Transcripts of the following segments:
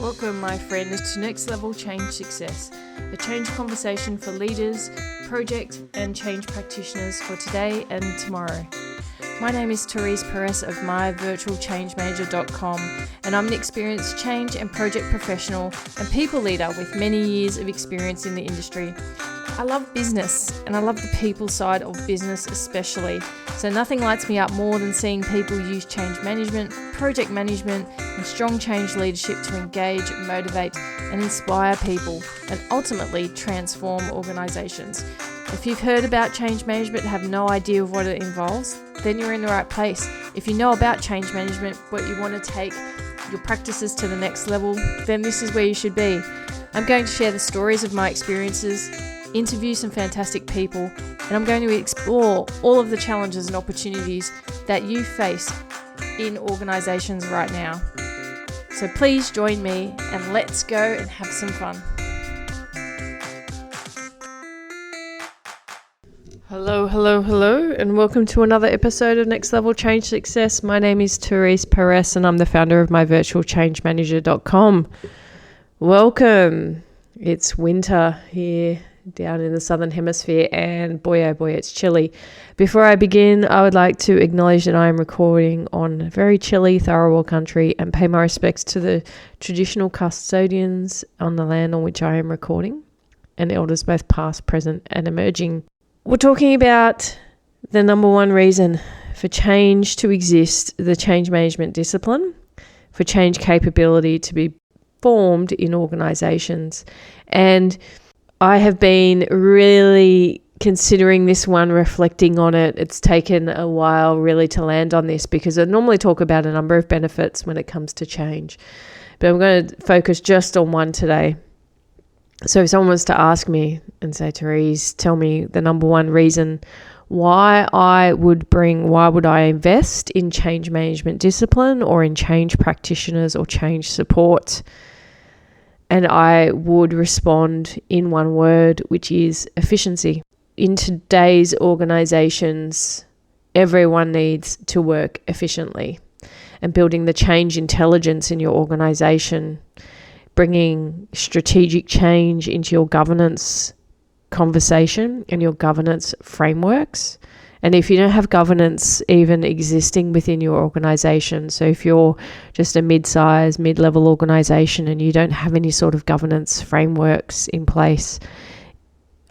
Welcome, my friend, to Next Level Change Success, a change conversation for leaders, project and change practitioners for today and tomorrow. My name is Therese Perez of myvirtualchangemanager.com, and I'm an experienced change and project professional and people leader with many years of experience in the industry. I love business, and I love the people side of business especially. So nothing lights me up more than seeing people use change management, project management, and strong change leadership to engage, motivate, and inspire people, and ultimately transform organisations. If you've heard about change management and have no idea of what it involves, then you're in the right place. If you know about change management, but you want to take your practices to the next level, then this is where you should be. I'm going to share the stories of my experiences, interview some fantastic people, and I'm going to explore all of the challenges and opportunities that you face in organisations right now. So please join me and let's go and have some fun. Hello, and welcome to another episode of Next Level Change Success. My name is Therese Perez, and I'm the founder of myvirtualchangemanager.com. Welcome. It's winter here down in the southern hemisphere, and boy oh boy, it's chilly. Before I begin, I would like to acknowledge that I am recording on very chilly Tharawal country and pay my respects to the traditional custodians on the land on which I am recording, and elders both past, present and emerging. We're talking about the number one reason for change to exist, the change management discipline, for change capability to be formed in organisations. And I have been really considering this one, reflecting on it. It's taken a while really to land on this because I normally talk about a number of benefits when it comes to change, but I'm going to focus just on one today. So if someone was to ask me and say, Therese, tell me the number one reason why would I invest in change management discipline or in change practitioners or change support? And I would respond in one word, which is efficiency. In today's organizations, everyone needs to work efficiently, and building the change intelligence in your organization, bringing strategic change into your governance conversation and your governance frameworks. And if you don't have governance even existing within your organization, so if you're just a mid-size, mid-level organization and you don't have any sort of governance frameworks in place,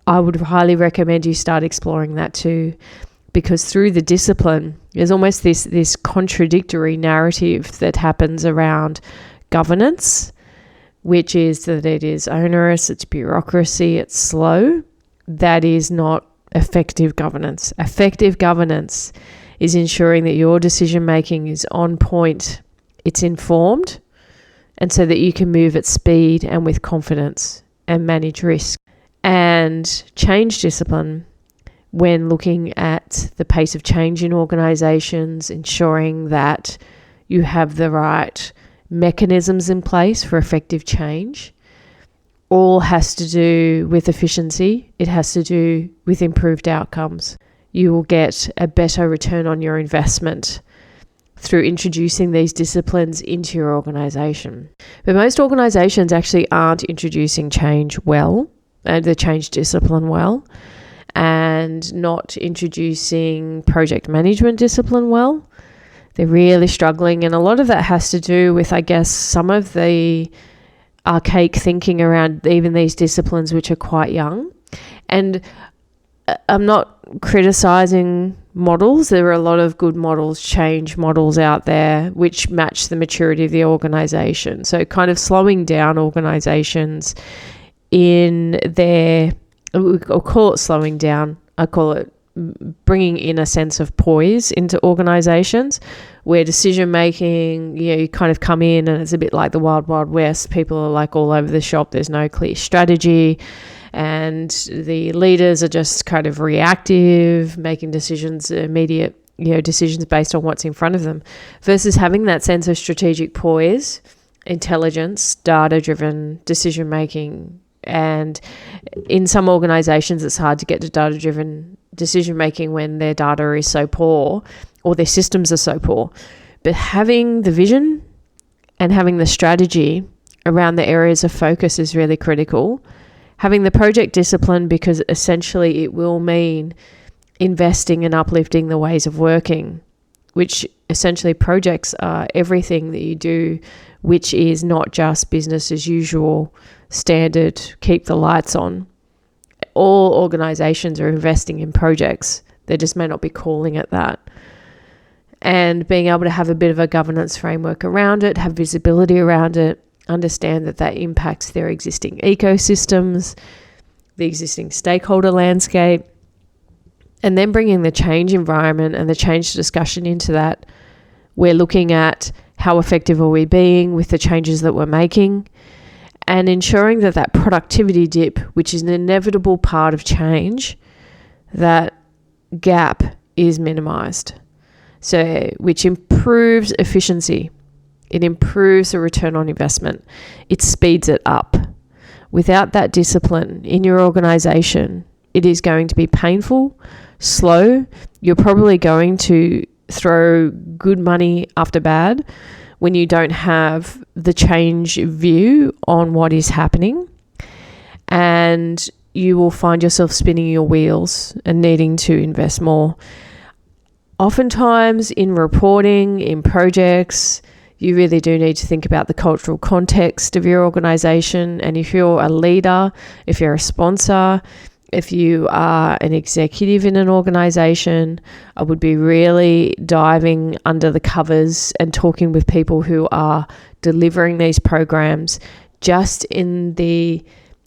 I would highly recommend you start exploring that too, because through the discipline, there's almost this contradictory narrative that happens around governance, which is that it is onerous, it's bureaucracy, it's slow. That is not effective governance. Effective governance is ensuring that your decision making is on point, it's informed, and so that you can move at speed and with confidence and manage risk. And change discipline, when looking at the pace of change in organizations, ensuring that you have the right mechanisms in place for effective change, all has to do with efficiency. It has to do with improved outcomes. You will get a better return on your investment through introducing these disciplines into your organization. But most organizations actually aren't introducing change well, and the change discipline well, and not introducing project management discipline well. They're really struggling, and a lot of that has to do with, I guess, some of the archaic thinking around even these disciplines, which are quite young. And I'm not criticizing models. There are a lot of good models, change models out there, which match the maturity of the organization. So kind of slowing down organizations in their, I'll call it slowing down, I call it bringing in a sense of poise into organizations where decision making, you kind of come in and it's a bit like the wild west. People are like all over the shop. There's no clear strategy, and the leaders are just kind of reactive, making decisions, immediate, decisions based on what's in front of them, versus having that sense of strategic poise, intelligence, data-driven decision making. And in some organizations, it's hard to get to data-driven decision making when their data is so poor or their systems are so poor. But having the vision and having the strategy around the areas of focus is really critical. Having the project discipline, because essentially it will mean investing and uplifting the ways of working, which essentially projects are everything that you do, which is not just business as usual, standard, keep the lights on. All organizations are investing in projects. They just may not be calling it that. And being able to have a bit of a governance framework around it, have visibility around it, understand that impacts their existing ecosystems, the existing stakeholder landscape, and then bringing the change environment and the change discussion into that. We're looking at how effective are we being with the changes that we're making, and ensuring that productivity dip, which is an inevitable part of change, that gap is minimized. So, which improves efficiency. It improves the return on investment. It speeds it up. Without that discipline in your organization, it is going to be painful, slow. You're probably going to throw good money after bad when you don't have the change view on what is happening. And you will find yourself spinning your wheels and needing to invest more. Oftentimes in reporting, in projects, you really do need to think about the cultural context of your organization. And if you're a leader, if you're a sponsor, if you are an executive in an organization, I would be really diving under the covers and talking with people who are delivering these programs, just in the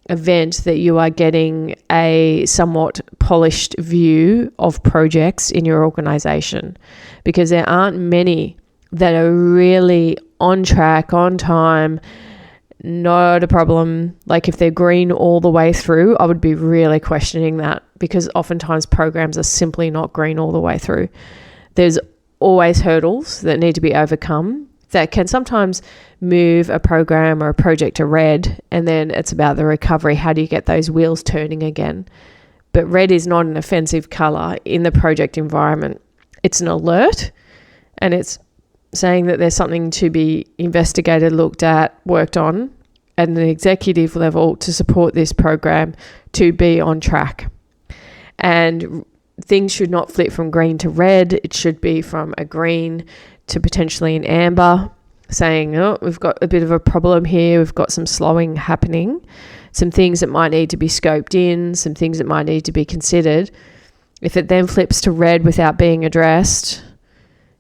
event that you are getting a somewhat polished view of projects in your organization, because there aren't many that are really on track, on time, not a problem. Like if they're green all the way through, I would be really questioning that, because oftentimes programs are simply not green all the way through. There's always hurdles that need to be overcome that can sometimes move a program or a project to red, and then it's about the recovery. How do you get those wheels turning again? But red is not an offensive color in the project environment. It's an alert, and it's saying that there's something to be investigated, looked at, worked on at an executive level to support this program to be on track. And things should not flip from green to red. It should be from a green to potentially an amber, saying, oh, we've got a bit of a problem here. We've got some slowing happening, some things that might need to be scoped in, some things that might need to be considered. If it then flips to red without being addressed,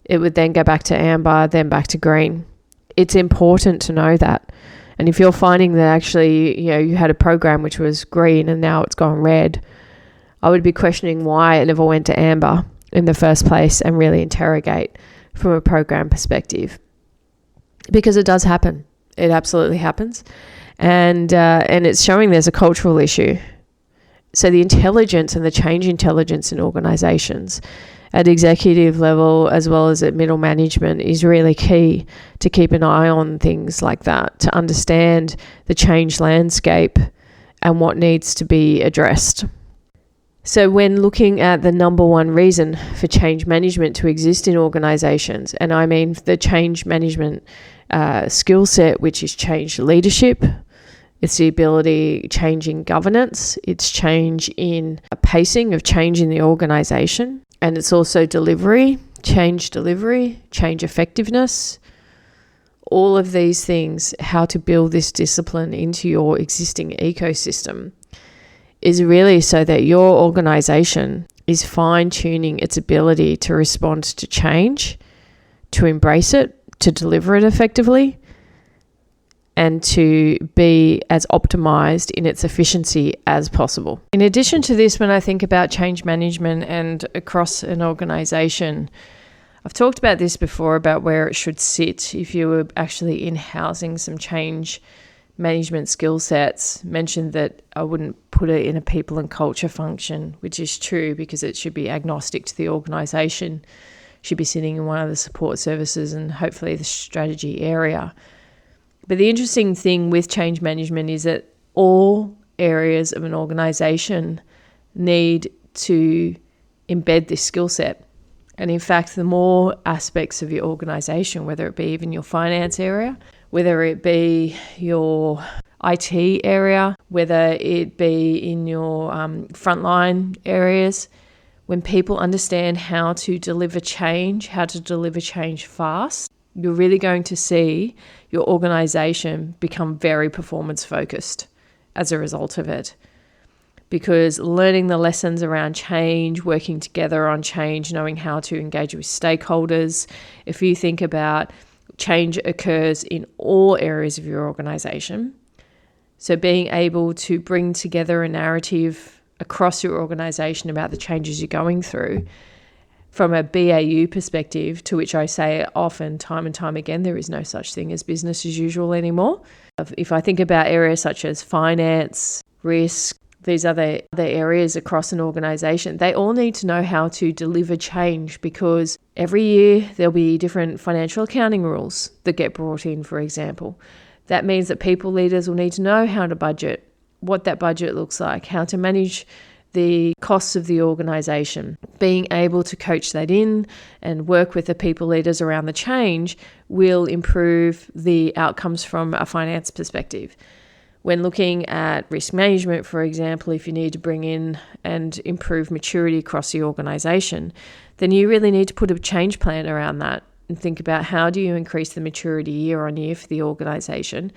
it would then go back to amber, then back to green. It's important to know that. And if you're finding that actually, you had a program which was green and now it's gone red, I would be questioning why it never went to amber in the first place, and really interrogate from a program perspective. Because it does happen. It absolutely happens. And it's showing there's a cultural issue. So the intelligence and the change intelligence in organizations at executive level as well as at middle management is really key, to keep an eye on things like that, to understand the change landscape and what needs to be addressed. So when looking at the number one reason for change management to exist in organizations, and I mean the change management skill set, which is change leadership, it's the ability, change in governance, it's change in a pacing of change in the organization, and it's also delivery, change effectiveness, all of these things, how to build this discipline into your existing ecosystem, is really so that your organization is fine-tuning its ability to respond to change, to embrace it, to deliver it effectively, and to be as optimized in its efficiency as possible. In addition to this, when I think about change management and across an organization, I've talked about this before, about where it should sit if you were actually in-housing some change management skill sets. Mentioned that I wouldn't put it in a people and culture function, which is true, because it should be agnostic to the organization, should be sitting in one of the support services and hopefully the strategy area. But the interesting thing with change management is that all areas of an organization need to embed this skill set. And in fact, the more aspects of your organization, whether it be even your finance area, whether it be your IT area, whether it be in your frontline areas. When people understand how to deliver change fast, you're really going to see your organization become very performance focused as a result of it. Because learning the lessons around change, working together on change, knowing how to engage with stakeholders. If you think about change occurs in all areas of your organization. So being able to bring together a narrative across your organization about the changes you're going through from a BAU perspective, to which I say often, time and time again, there is no such thing as business as usual anymore. If I think about areas such as finance, risk, these other areas across an organization, they all need to know how to deliver change, because every year there'll be different financial accounting rules that get brought in, for example. That means that people leaders will need to know how to budget, what that budget looks like, how to manage the costs of the organization. Being able to coach that in and work with the people leaders around the change will improve the outcomes from a finance perspective. When looking at risk management, for example, if you need to bring in and improve maturity across the organization, then you really need to put a change plan around that and think about how do you increase the maturity year on year for the organization,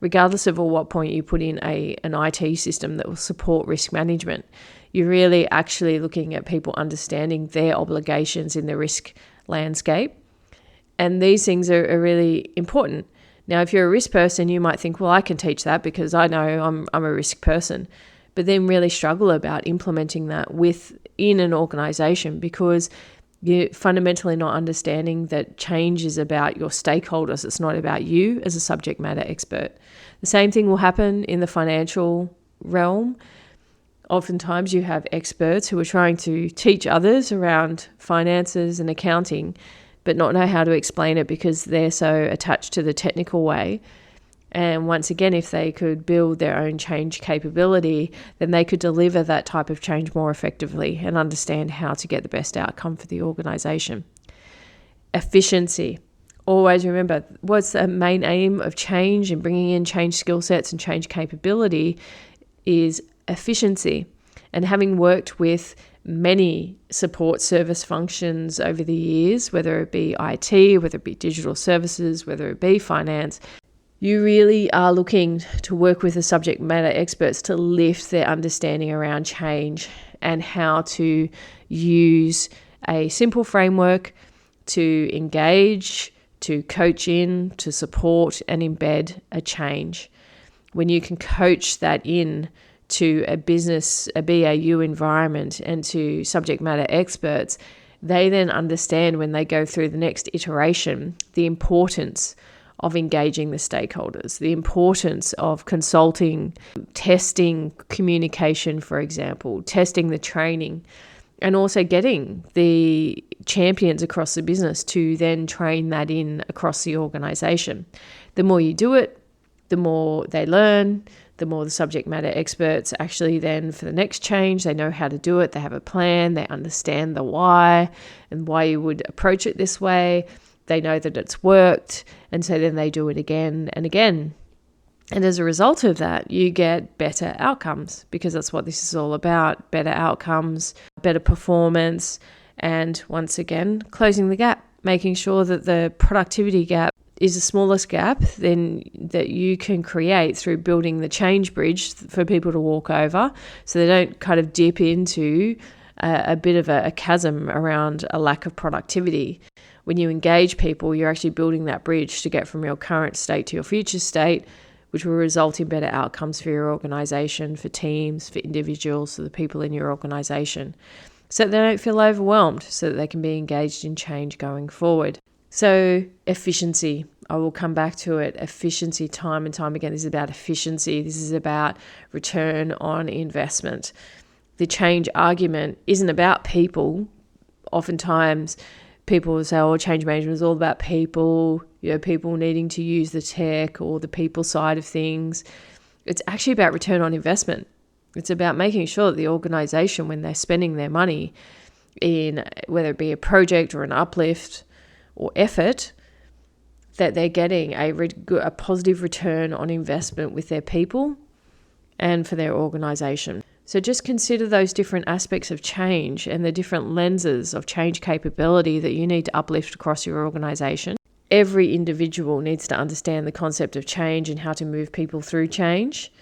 regardless of at what point you put in an IT system that will support risk management. You're really actually looking at people understanding their obligations in the risk landscape. And these things are really important. Now, if you're a risk person, you might think, well, I can teach that because I know I'm a risk person, but then really struggle about implementing that within an organization, because you're fundamentally not understanding that change is about your stakeholders. It's not about you as a subject matter expert. The same thing will happen in the financial realm. Oftentimes you have experts who are trying to teach others around finances and accounting, but not know how to explain it because they're so attached to the technical way. And once again, if they could build their own change capability, then they could deliver that type of change more effectively and understand how to get the best outcome for the organization. Efficiency. Always remember, what's the main aim of change and bringing in change skill sets and change capability is efficiency. And having worked with many support service functions over the years, whether it be IT, whether it be digital services, whether it be finance, you really are looking to work with the subject matter experts to lift their understanding around change and how to use a simple framework to engage, to coach in, to support and embed a change. When you can coach that in to a business, a BAU environment, and to subject matter experts, they then understand when they go through the next iteration the importance of engaging the stakeholders, the importance of consulting, testing communication, for example, testing the training, and also getting the champions across the business to then train that in across the organization. The more you do it, the more they learn, the more the subject matter experts actually then for the next change, they know how to do it, they have a plan, they understand the why and why you would approach it this way. They know that it's worked, and so then they do it again and again. And as a result of that, you get better outcomes, because that's what this is all about: better outcomes, better performance, and once again, closing the gap, making sure that the productivity gap is the smallest gap then that you can create through building the change bridge for people to walk over, so they don't kind of dip into a bit of a chasm around a lack of productivity. When you engage people, you're actually building that bridge to get from your current state to your future state, which will result in better outcomes for your organization, for teams, for individuals, for the people in your organization, so that they don't feel overwhelmed, so that they can be engaged in change going forward. So efficiency, I will come back to it. Efficiency, time and time again. This is about efficiency. This is about return on investment. The change argument isn't about people. Oftentimes people will say, oh, change management is all about people, people needing to use the tech or the people side of things. It's actually about return on investment. It's about making sure that the organization, when they're spending their money in whether it be a project or an uplift or effort, that they're getting a positive return on investment with their people and for their organisation. So just consider those different aspects of change and the different lenses of change capability that you need to uplift across your organisation. Every individual needs to understand the concept of change and how to move people through change.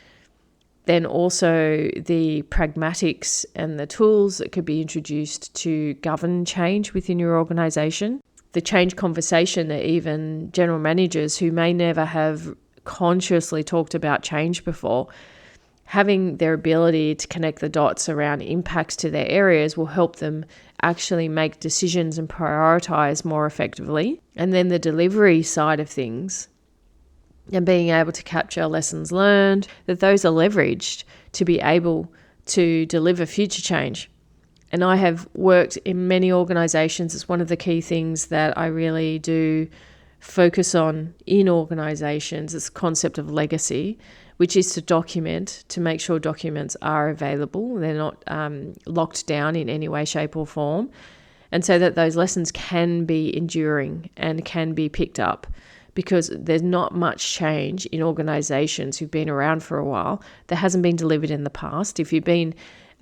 Then also the pragmatics and the tools that could be introduced to govern change within your organisation. The change conversation that even general managers who may never have consciously talked about change before, having their ability to connect the dots around impacts to their areas will help them actually make decisions and prioritize more effectively. And then the delivery side of things and being able to capture lessons learned, that those are leveraged to be able to deliver future change. And I have worked in many organizations. It's one of the key things that I really do focus on in organizations. It's the concept of legacy, which is to document, to make sure documents are available. They're not locked down in any way, shape or form. And so that those lessons can be enduring and can be picked up, because there's not much change in organizations who've been around for a while that hasn't been delivered in the past. If you've been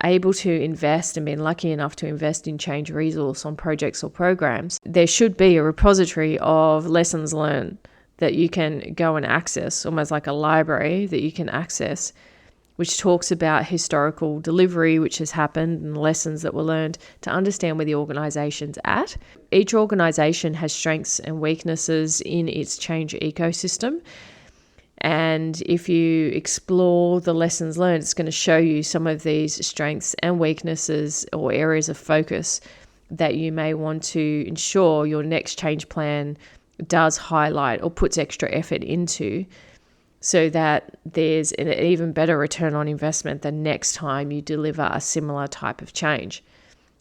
able to invest and been lucky enough to invest in change resource on projects or programs, there should be a repository of lessons learned that you can go and access, almost like a library that you can access, which talks about historical delivery which has happened and lessons that were learned to understand where the organization's at. Each organization has strengths and weaknesses in its change ecosystem. And if you explore the lessons learned, it's going to show you some of these strengths and weaknesses or areas of focus that you may want to ensure your next change plan does highlight or puts extra effort into, so that there's an even better return on investment the next time you deliver a similar type of change.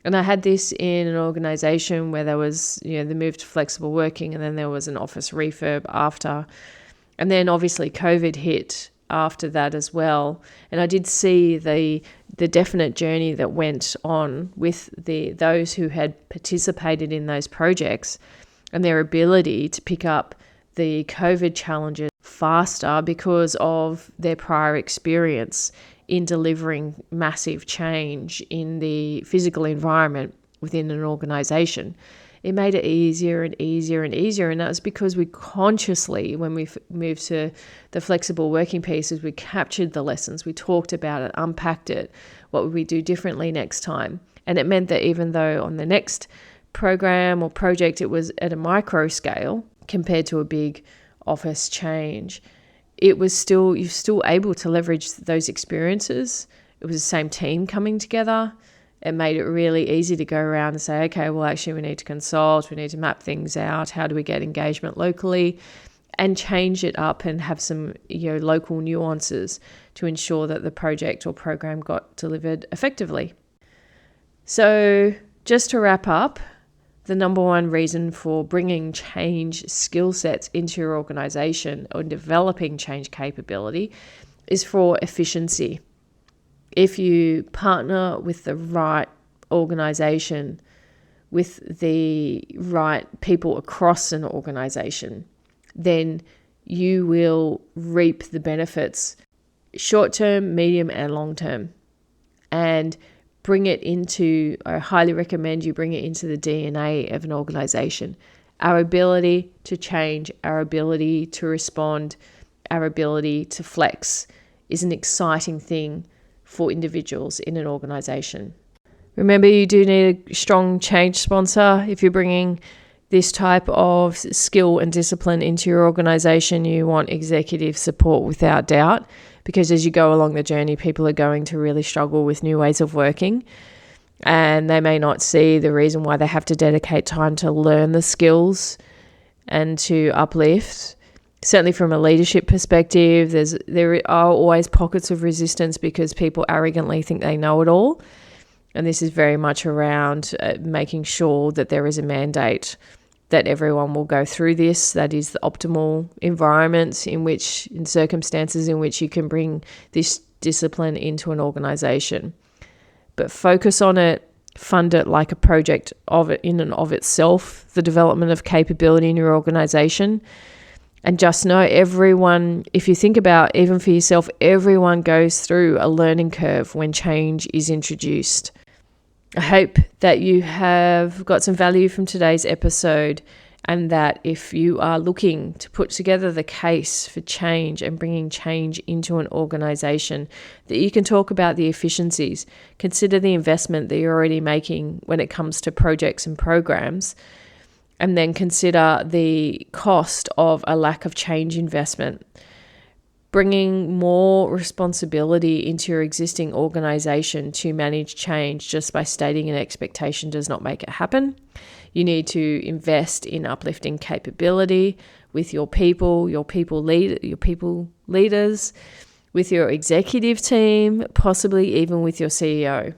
And I had this in an organization where there was, the move to flexible working, and then there was an office refurb after. And then obviously COVID hit after that as well. And I did see the definite journey that went on with those who had participated in those projects and their ability to pick up the COVID challenges faster because of their prior experience in delivering massive change in the physical environment within an organization. It made it easier and easier and easier. And that was because we consciously, when we moved to the flexible working pieces, we captured the lessons, we talked about it, unpacked it, what would we do differently next time? And it meant that even though on the next program or project it was at a micro scale compared to a big office change, you're still able to leverage those experiences. It was the same team coming together. It made it really easy to go around and say, okay, well, actually we need to consult, we need to map things out. How do we get engagement locally and change it up and have some, local nuances to ensure that the project or program got delivered effectively. So just to wrap up, the number one reason for bringing change skill sets into your organization or developing change capability is for efficiency. If you partner with the right organization, with the right people across an organization, then you will reap the benefits short-term, medium, and long-term. And I highly recommend you bring it into the DNA of an organization. Our ability to change, our ability to respond, our ability to flex is an exciting thing for individuals in an organization. Remember, you do need a strong change sponsor. If you're bringing this type of skill and discipline into your organization, you want executive support without doubt, because as you go along the journey, people are going to really struggle with new ways of working, and they may not see the reason why they have to dedicate time to learn the skills and to uplift. Certainly from a leadership perspective, there are always pockets of resistance because people arrogantly think they know it all. And this is very much around making sure that there is a mandate that everyone will go through this. That is the optimal environment in circumstances in which you can bring this discipline into an organization. But focus on it, fund it like a project of it in and of itself, the development of capability in your organization. And just know everyone, if you think about even for yourself, everyone goes through a learning curve when change is introduced. I hope that you have got some value from today's episode, and that if you are looking to put together the case for change and bringing change into an organization, that you can talk about the efficiencies, consider the investment that you're already making when it comes to projects and programs, and then consider the cost of a lack of change investment. Bringing more responsibility into your existing organization to manage change just by stating an expectation does not make it happen. You need to invest in uplifting capability with your people leaders, with your executive team, possibly even with your CEO.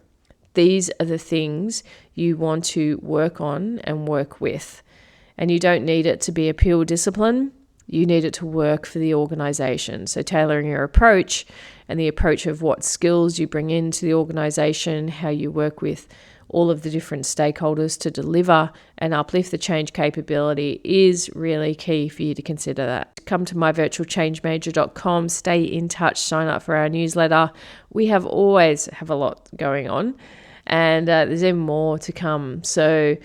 These are the things you want to work on and work with. And you don't need it to be a pure discipline. You need it to work for the organization. So tailoring your approach and the approach of what skills you bring into the organization, how you work with all of the different stakeholders to deliver and uplift the change capability is really key for you to consider that. Come to myvirtualchangemanager.com, stay in touch, sign up for our newsletter. We always have a lot going on, and there's even more to come. So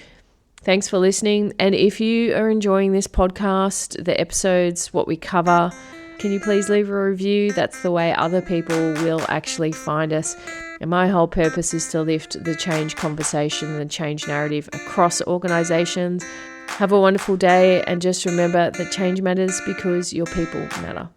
thanks for listening. And if you are enjoying this podcast, the episodes, what we cover, can you please leave a review? That's the way other people will actually find us. And my whole purpose is to lift the change conversation and the change narrative across organizations. Have a wonderful day, and just remember that change matters because your people matter.